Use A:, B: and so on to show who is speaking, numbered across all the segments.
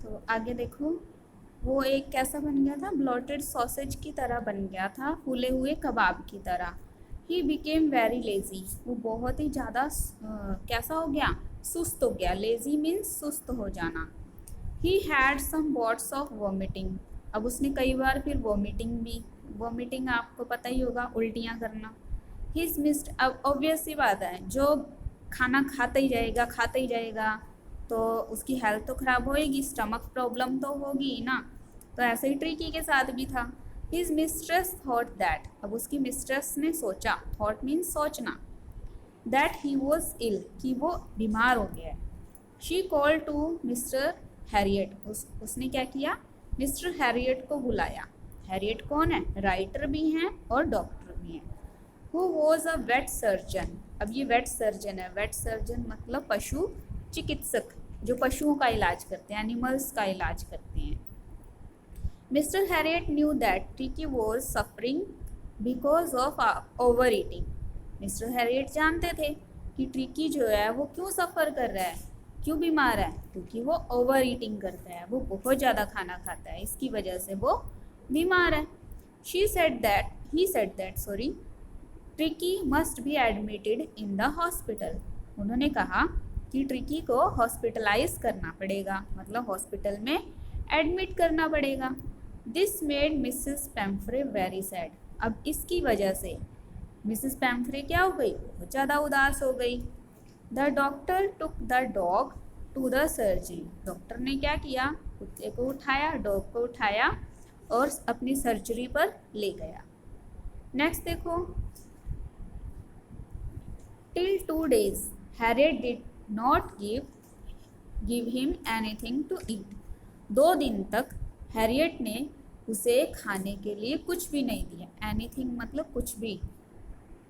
A: तो आगे देखो, वो एक कैसा बन गया था, ब्लॉटेड सॉसेज की तरह बन गया था, फूले हुए कबाब की तरह। ही बिकेम वेरी लेजी, वो बहुत ही ज़्यादा कैसा हो गया, सुस्त हो गया। लेजी मीन्स सुस्त हो जाना। He had some bouts of vomiting, अब उसने कई बार फिर वॉमिटिंग भी, वॉमिटिंग आपको पता ही होगा, उल्टियाँ करना। हिज मिस्ड, अब ऑब्वियस सी बात है, जो खाना खाता ही जाएगा तो उसकी हेल्थ तो ख़राब होएगी, स्टमक प्रॉब्लम तो होगी ही ना। तो ऐसे ही ट्रिकी के साथ भी था। हिज मिस्ट्रेस थॉट दैट, अब उसकी मिस्ट्रेस ने सोचा, थॉट मीन्स सोचना, दैट ही वॉज इल, कि वो बीमार हो गया है। She call to mister Herriot, उसने क्या किया, मिस्टर हैरियट को बुलाया। हैरियट कौन है, राइटर भी हैं और डॉक्टर भी हैं। Who was a vet surgeon, अब ये वेट सर्जन है, वेट सर्जन मतलब पशु चिकित्सक, जो पशुओं का इलाज करते हैं, एनिमल्स का इलाज करते हैं। Mister Harriet knew that tricky was suffering because of over eating, mister Harriet जानते थे कि ट्रिकी जो है वो क्यों सफ़र कर रहा है, क्यों बीमार है, क्योंकि वो ओवर ईटिंग करता है, वो बहुत ज़्यादा खाना खाता है, इसकी वजह से वो बीमार है। He said that sorry, tricky must be admitted in the hospital, उन्होंने कहा कि ट्रिकी को हॉस्पिटलाइज करना पड़ेगा, मतलब हॉस्पिटल में एडमिट करना पड़ेगा। This made Mrs पैम्फ्रे very sad, अब इसकी वजह से मिसेस पैम्फ्रे क्या हो गई, बहुत ज़्यादा उदास हो गई। The doctor took the dog to the surgery, doctor ने क्या किया, कुत्ते को उठाया, डॉग को उठाया और अपनी सर्जरी पर ले गया। नेक्स्ट देखो, till 2 days Herriot did not give him anything to eat, 2 दिन तक हैरियट ने उसे खाने के लिए कुछ भी नहीं दिया। एनीथिंग मतलब कुछ भी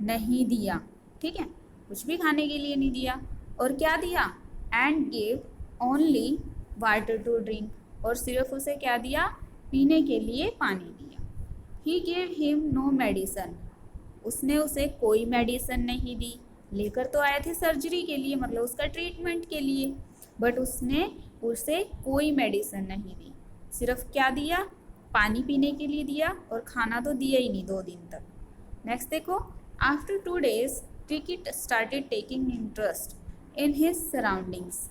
A: नहीं दिया, ठीक है, कुछ भी खाने के लिए नहीं दिया। और क्या दिया, and gave only water to drink, और सिर्फ उसे क्या दिया, पीने के लिए पानी दिया। He gave him no medicine, उसने उसे कोई मेडिसन नहीं दी, लेकर तो आए थे सर्जरी के लिए, मतलब उसका ट्रीटमेंट के लिए, बट उसने उसे कोई मेडिसन नहीं दी, सिर्फ क्या दिया, पानी पीने के लिए दिया, और खाना तो दिया ही नहीं 2 दिन तक। नेक्स्ट देखो, after 2 days tricky started taking interest in his surroundings,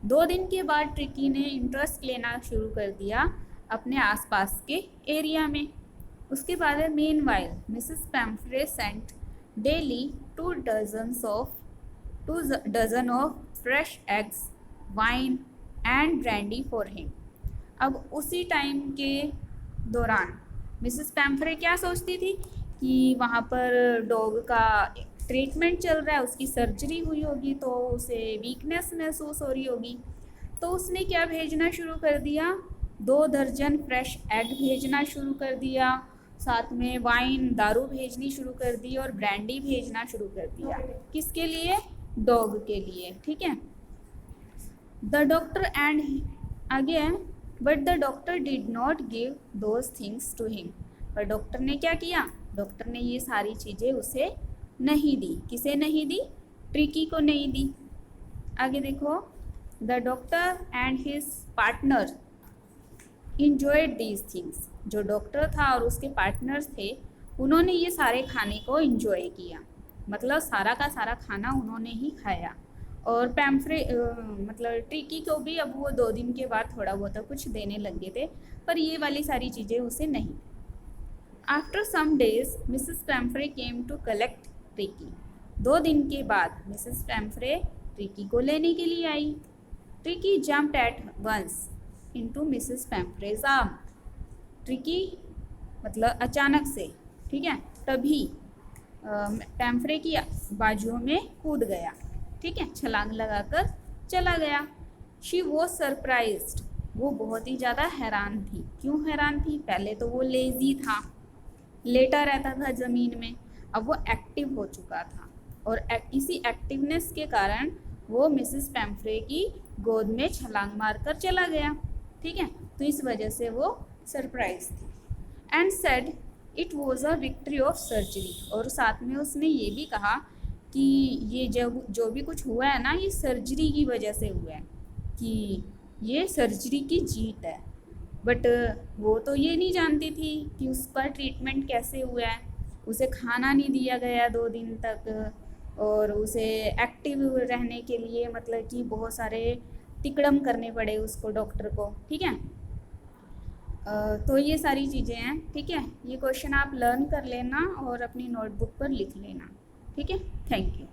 A: 2 दिन के बाद ट्रिकी ने इंटरेस्ट लेना शुरू कर दिया अपने आसपास के एरिया में। उसके बाद है, meanwhile Mrs Pumphrey sent daily 2 dozen of fresh eggs, wine and brandy for him. अब उसी टाइम के दौरान मिसेस पैम्फ्रे क्या सोचती थी कि वहाँ पर डॉग का ट्रीटमेंट चल रहा है, उसकी सर्जरी हुई होगी तो उसे वीकनेस महसूस हो रही होगी, तो उसने क्या भेजना शुरू कर दिया, 2 दर्जन फ्रेश एग भेजना शुरू कर दिया, साथ में वाइन दारू भेजनी शुरू कर दी, और ब्रांडी भेजना शुरू कर दिया, किसके लिए, डॉग के लिए, ठीक है। द डॉक्टर एंड आगे है, but the doctor did not give those things to him, पर डॉक्टर ने क्या किया, डॉक्टर ने ये सारी चीज़ें उसे नहीं दी, किसे नहीं दी, ट्रिकी को नहीं दी। आगे देखो, the doctor and his partner enjoyed these things, जो डॉक्टर था और उसके पार्टनर्स थे, उन्होंने ये सारे खाने को इंजॉय किया, मतलब सारा का सारा खाना उन्होंने ही खाया। और पैम्फ्रे मतलब ट्रिकी को भी अब वो 2 दिन के बाद थोड़ा बहुत कुछ देने लगे थे, पर ये वाली सारी चीज़ें उसे नहीं। After some days Mrs Pumphrey came to collect Tricki, 2 दिन के बाद मिसेस पैम्फ्रे ट्रिकी को लेने के लिए आई। Tricki jumped at once into Mrs Pumphrey's arm, Tricki मतलब अचानक से, ठीक है, तभी पैम्फ्रे की बाजुओं में कूद गया, ठीक है, छलांग लगाकर चला गया। शी वॉज सरप्राइज्ड, वो बहुत ही ज़्यादा हैरान थी। क्यों हैरान थी, पहले तो वो लेज़ी था, लेटा रहता था ज़मीन में, अब वो एक्टिव हो चुका था, और इसी एक्टिवनेस के कारण वो मिसेस पैम्फ्रे की गोद में छलांग मारकर चला गया, ठीक है, तो इस वजह से वो सरप्राइज थी। And said it was a victory of surgery, और साथ में उसने ये भी कहा कि ये जो भी कुछ हुआ है ना, ये सर्जरी की वजह से हुआ है, कि ये सर्जरी की जीत है। बट वो तो ये नहीं जानती थी कि उसका ट्रीटमेंट कैसे हुआ है। उसे खाना नहीं दिया गया 2 दिन तक, और उसे एक्टिव रहने के लिए मतलब कि बहुत सारे तिकड़म करने पड़े उसको, डॉक्टर को। ठीक है। तो ये सारी चीज़ें हैं। ठीक है, ये क्वेश्चन आप लर्न कर लेना और अपनी नोटबुक पर लिख लेना। ठीक है, थैंक यू।